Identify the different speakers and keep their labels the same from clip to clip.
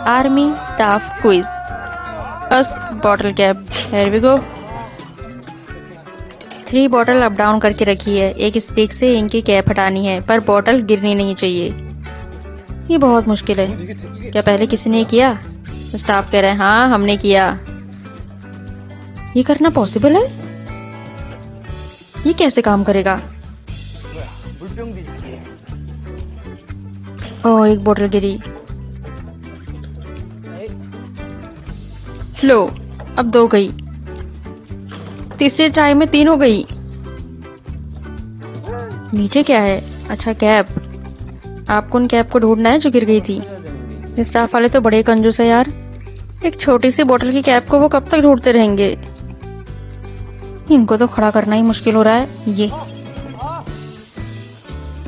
Speaker 1: Army staff quiz us bottle cap. Here we go. 3 bottle up down करके रखी है। एक स्टिक से इनकी कैप हटानी है पर बॉटल गिरनी नहीं चाहिए। ये बहुत मुश्किल है। क्या पहले किसी ने किया? स्टाफ कह रहे हैं हाँ हमने किया। ये करना पॉसिबल है? ये कैसे काम करेगा? ओह एक बोतल गिरी। लो अब 2 गई। तीसरे ट्राई में 3 हो गई। नीचे क्या है? अच्छा कैप। आपको उन कैप को ढूंढना है जो गिर गई थी। स्टाफ वाले तो बड़े कंजूस है यार। एक छोटी सी बोतल की कैप को वो कब तक ढूंढते रहेंगे? इनको तो खड़ा करना ही मुश्किल हो रहा है। ये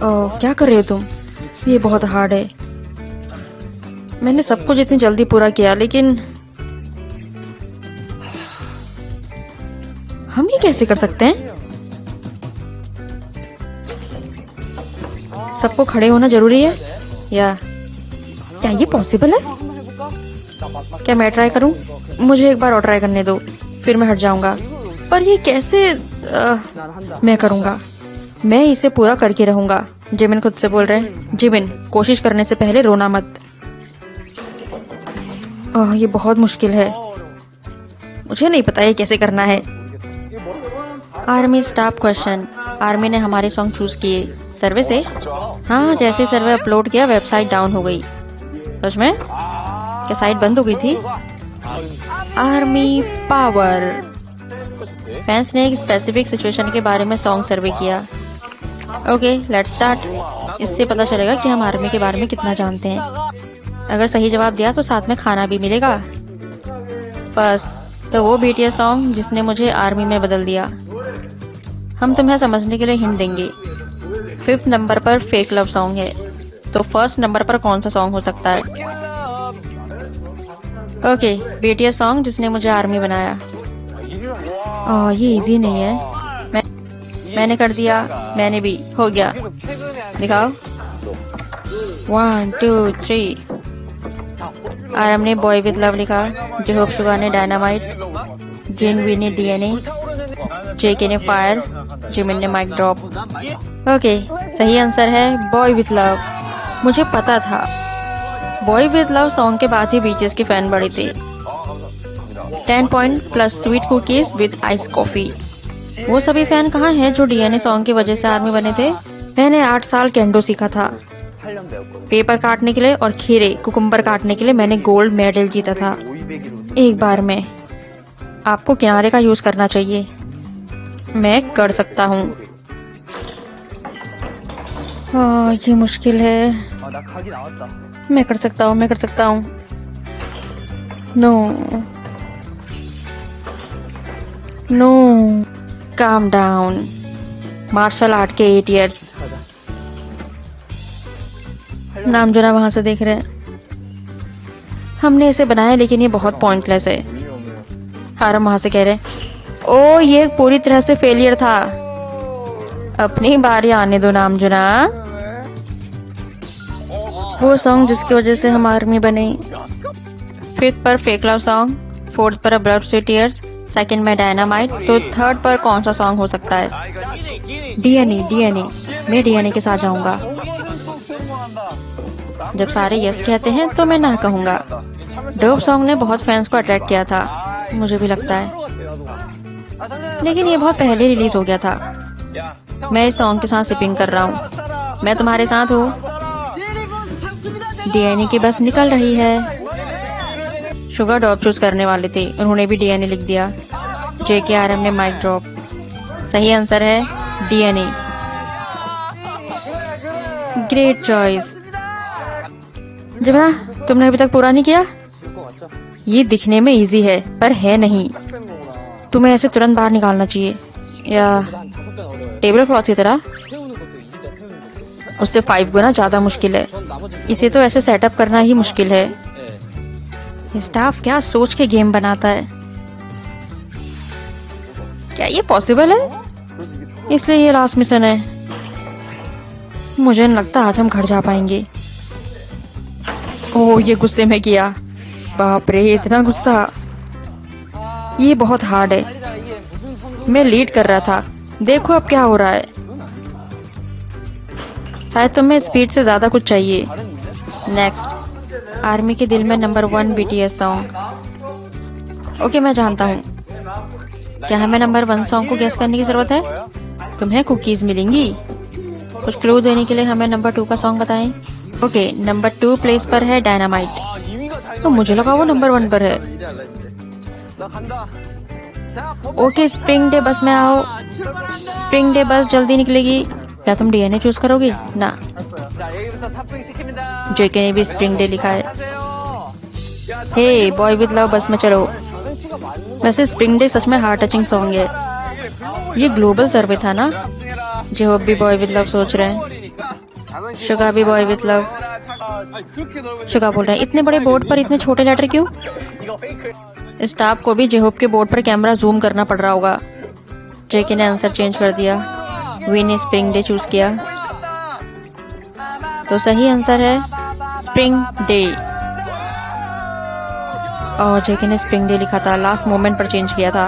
Speaker 1: ओह क्या कर रहे हो तुम? ये बहुत हार्ड है। मैंने सब कुछ इतनी जल्दी पूरा किया लेकिन हम ये कैसे कर सकते हैं? सबको खड़े होना जरूरी है या क्या ये पॉसिबल है? क्या मैं ट्राई करूं? मुझे एक बार और ट्राई करने दो फिर मैं हट जाऊंगा। पर ये कैसे? मैं करूंगा। मैं इसे पूरा करके रहूंगा। जिमिन खुद से बोल रहे हैं। जिमिन कोशिश करने से पहले रोना मत। ये बहुत मुश्किल है। मुझे नहीं पता ये कैसे करना है। Army staff question. आर्मी ने हमारे सॉन्ग चूज किए। सर्वे से? हाँ जैसे सर्वे अपलोड किया वेबसाइट डाउन हो गई। सच में? क्या साइट बंद हो गई थी? Army power. फैंस ने एक स्पेसिफिक सिचुएशन के बारे में सॉन्ग सर्वे किया। Okay let's start. इससे पता चलेगा कि हम आर्मी के बारे में कितना जानते हैं। अगर सही जवाब दिया तो साथ में खाना भी मिलेगा। फर्स्ट तो वो बीटीएस सॉन्ग जिसने मुझे आर्मी में बदल दिया। हम तुम्हें समझने के लिए हिंट देंगे। 5th नंबर पर फेक लव सॉन्ग है तो 1st नंबर पर कौन सा सॉन्ग हो सकता है? ओके बीटीएस सॉन्ग जिसने मुझे आर्मी बनाया। ये इजी नहीं है। मैंने कर दिया। मैंने भी हो गया। दिखाओ। 1 2 3। आरम ने बॉय विद लव लिखा। जेहोब शुगा ने डायनामाइट। जिनवी ने डीएनए। जेके ने फायर। जिमिन ने माइक ड्रॉप। ओके सही आंसर है बॉय विद लव। मुझे पता था। बॉय विद लव सॉन्ग के बाद ही बीटीएस के फैन बढ़े थे। 10 point plus sweet cookies with ice coffee. वो सभी फैन कहाँ हैं जो डीएनए सॉन्ग की वजह से आर्मी बने थे? मैंने 8 साल केंडो सीखा था। पेपर काटने के लिए और खीरे कुकुम्बर काटने के लिए मैंने गोल्ड मेडल जीता था एक बार में। आपको किनारे का यूज करना चाहिए। मैं कर सकता हूँ। ये मुश्किल है। मैं कर सकता हूँ। मैं कर सकता हूँ। No no calm down. Martial art के 8 years। नाम जो ना वहां से देख रहे हैं। हमने इसे बनाया लेकिन ये बहुत पॉइंटलेस है। हारम वहां से कह रहे ओ ये पूरी तरह से फेलियर था। अपनी बारी आने दो नाम जुना। वो सॉन्ग जिसकी वजह से हम आर्मी बने। 5th पर फेक लव सॉन्ग। 4th पर ब्लड स्वेट टीयर्स। 2nd में डायनामाइट। तो 3rd पर कौन सा सॉन्ग हो सकता है? डीएनए। डीएनए। मैं डीएनए के साथ जाऊंगा। जब सारे यस कहते हैं तो मैं ना कहूंगा। डोप सॉन्ग ने बहुत फैंस को अट्रैक्ट किया था मुझे भी लगता है। लेकिन ये बहुत पहले रिलीज हो गया था। मैं इस सॉन्ग के साथ सिपिंग कर रहा हूँ। मैं तुम्हारे साथ हूँ। डीएनए की बस निकल रही है। शुगर ड्रॉप चूज करने वाले थे उन्होंने भी डीएनए लिख दिया। जेके आरएम ने माइक ड्रॉप। सही आंसर है डीएनए। Great choice. जब तुमने अभी तक पूरा नहीं किया? ये दिखने में इजी है पर है नहीं। तुम्हें ऐसे तुरंत बाहर निकालना चाहिए या टेबल क्लॉथ की तरह। उससे 5 गुना ज्यादा मुश्किल है। इसे तो ऐसे सेटअप करना ही मुश्किल है। स्टाफ क्या सोच के गेम बनाता है। क्या ये पॉसिबल है? इसलिए ये लास्ट मिशन है। मुझे नहीं लगता आज हम घर जा पाएंगे। ओह ये गुस्से में किया। बाप रे, इतना गुस्सा, ये बहुत हार्ड है। मैं लीड कर रहा था, देखो अब क्या हो रहा है। शायद तुम्हें स्पीड से ज्यादा कुछ चाहिए। नेक्स्ट, आर्मी के दिल में नंबर 1 BTS सॉन्ग। ओके, मैं जानता हूँ। क्या हमें नंबर 1 सॉन्ग को गेस करने की जरूरत है? तुम्हें कुकीज मिलेंगी। कुछ क्लू देने के लिए हमें नंबर 2 का सॉन्ग बताएं। ओके, नंबर 2 प्लेस पर है डायनामाइट। तो मुझे लगा वो नंबर 1 पर है। ओके, स्प्रिंग डे बस में आओ। स्प्रिंग डे बस जल्दी निकलेगी। क्या तुम DNA चूज करोगी? ना, JK ने भी स्प्रिंग डे लिखा है। हे बॉय विद लव, बस में चलो। वैसे स्प्रिंग डे सच में हार्ट टचिंग सॉन्ग है। ये ग्लोबल सर्वे था ना? जेहोप भी बॉय विद लव सोच रहे हैं। शुगा भी बॉय विद लव। शुगा बोल रहे हैं, इतने बड़े बोर्ड पर इतने छोटे लेटर क्यों? स्टाफ को भी जेहोप के बोर्ड पर कैमरा जूम करना पड़ रहा होगा। JK ने आंसर चेंज कर दिया। वी ने स्प्रिंग डे चूज किया, तो सही आंसर है स्प्रिंग डे। और JK ने स्प्रिंग डे लिखा था, लास्ट मोमेंट पर चेंज किया था।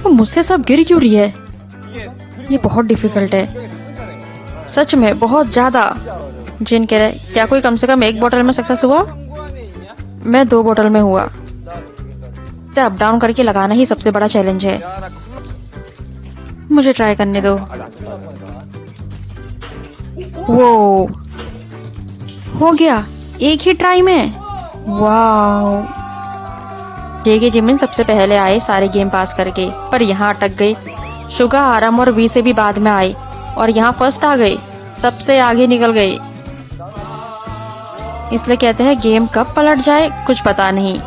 Speaker 1: वो मुझसे सब गिर क्यों रही है? ये बहुत डिफिकल्ट है, सच में बहुत ज्यादा। जिन कह रहे, क्या कोई कम से कम 1 बोतल में सक्सेस हुआ? मैं 2 बोतल में हुआ। तो अप डाउन करके लगाना ही सबसे बड़ा चैलेंज है। मुझे ट्राई करने दो। वो हो गया एक ही ट्राई में। वाओ, JK जिमिन सबसे पहले आए सारे गेम पास करके, पर यहाँ अटक गए। शुगा, आरम और वी से भी बाद में आए और यहाँ फर्स्ट आ गए, सबसे आगे निकल गए। इसलिए कहते हैं गेम कब पलट जाए कुछ पता नहीं।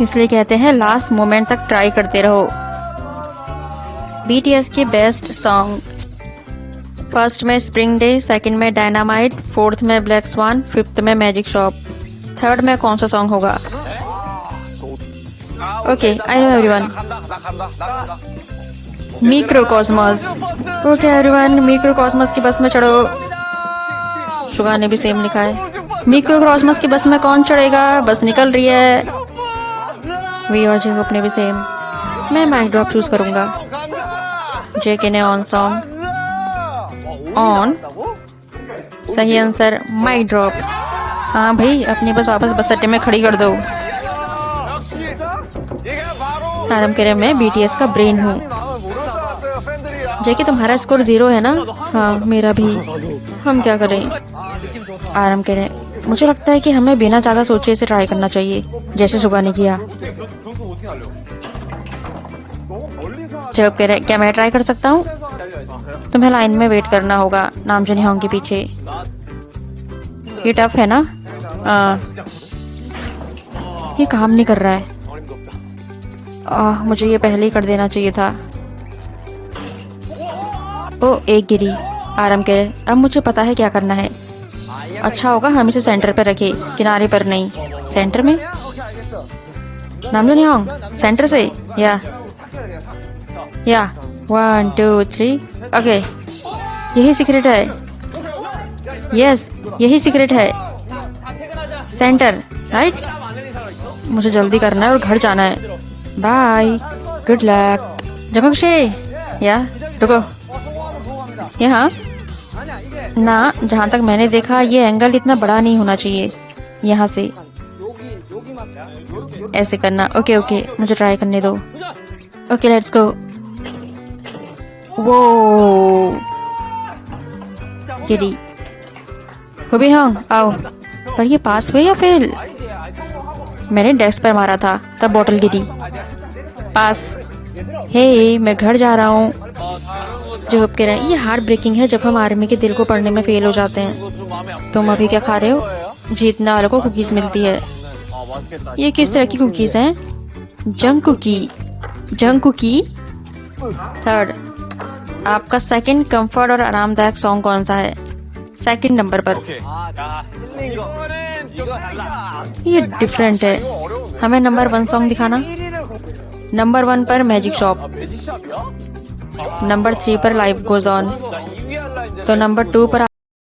Speaker 1: इसलिए कहते हैं लास्ट मोमेंट तक ट्राई करते रहो। BTS के बेस्ट सॉन्ग, फर्स्ट में स्प्रिंग डे, सेकंड में डायनामाइट, फोर्थ में ब्लैक स्वान, फिफ्थ में मैजिक शॉप, थर्ड में कौन सा सॉन्ग होगा? Okay, I know everyone, Microcosmos. Okay everyone, Microcosmos की बस में चढ़ो। शुगा ने भी सेम लिखा है। मिक्रोकॉस्मोस की बस में कौन चढ़ेगा? बस निकल रही है। वी और जेहोप ने भी सेम। मैं माइक ड्रॉप चूज करूंगा। JK ने ऑन सॉन्ग। ऑन सही आंसर, माइक ड्रॉप। हाँ भाई, अपनी बस वापस बस अड्डे में खड़ी कर दो। आदम कह रहे मैं BTS का ब्रेन हूँ। JK तुम्हारा स्कोर 0 है ना? हाँ, मेरा भी। हम क्या करें? आराम कह रहे मुझे लगता है कि हमें बिना ज्यादा सोचे इसे ट्राई करना चाहिए, जैसे सुबह ने किया। जब कह रहे क्या मैं ट्राई कर सकता हूँ? तुम्हें लाइन में वेट करना होगा नाम जनी होंगे पीछे। ये टफ है ना? ये काम नहीं कर रहा है। मुझे ये पहले ही कर देना चाहिए था। ओ, एक गिरी। आराम कह रहे अब मुझे पता है क्या करना है। अच्छा होगा हम इसे सेंटर पर रखे, किनारे पर नहीं। सेंटर में? नाम जनी होंग सेंटर से? या 1 2 3। ओके, यही सीक्रेट है। यस, यही सीक्रेट है। Centre, right? मुझे जल्दी करना है और घर जाना है। Bye, good luck. जगंशे, या रुको। यहाँ ना, जहाँ तक मैंने देखा ये एंगल इतना बड़ा नहीं होना चाहिए। यहाँ से ऐसे करना। ओके ओके, मुझे ट्राई करने दो। Okay, let's go. वो गिरी। हुबी होंग, आओ। पर ये पास हुए या फेल? मैंने डेस्क पर मारा था, तब बोतल गिरी। पास। हे, मैं घर जा रहा हूँ। जो कह रहे हैं ये हार्ट ब्रेकिंग है जब हम आर्मी के दिल को पढ़ने में फेल हो जाते हैं। तुम अभी क्या खा रहे हो? जीतने वालों को कुकीज मिलती है। ये किस तरह की कुकीज हैं? Junk cookie. Junk cookie. Third, आपका सेकंड कंफर्ट और आरामदायक सॉन्ग कौन सा है? सेकंड नंबर पर। ये डिफरेंट है। हमें नंबर 1 सॉन्ग दिखाना। नंबर 1 पर मैजिक शॉप, नंबर 3 पर लाइफ गोज ऑन, तो नंबर 2 पर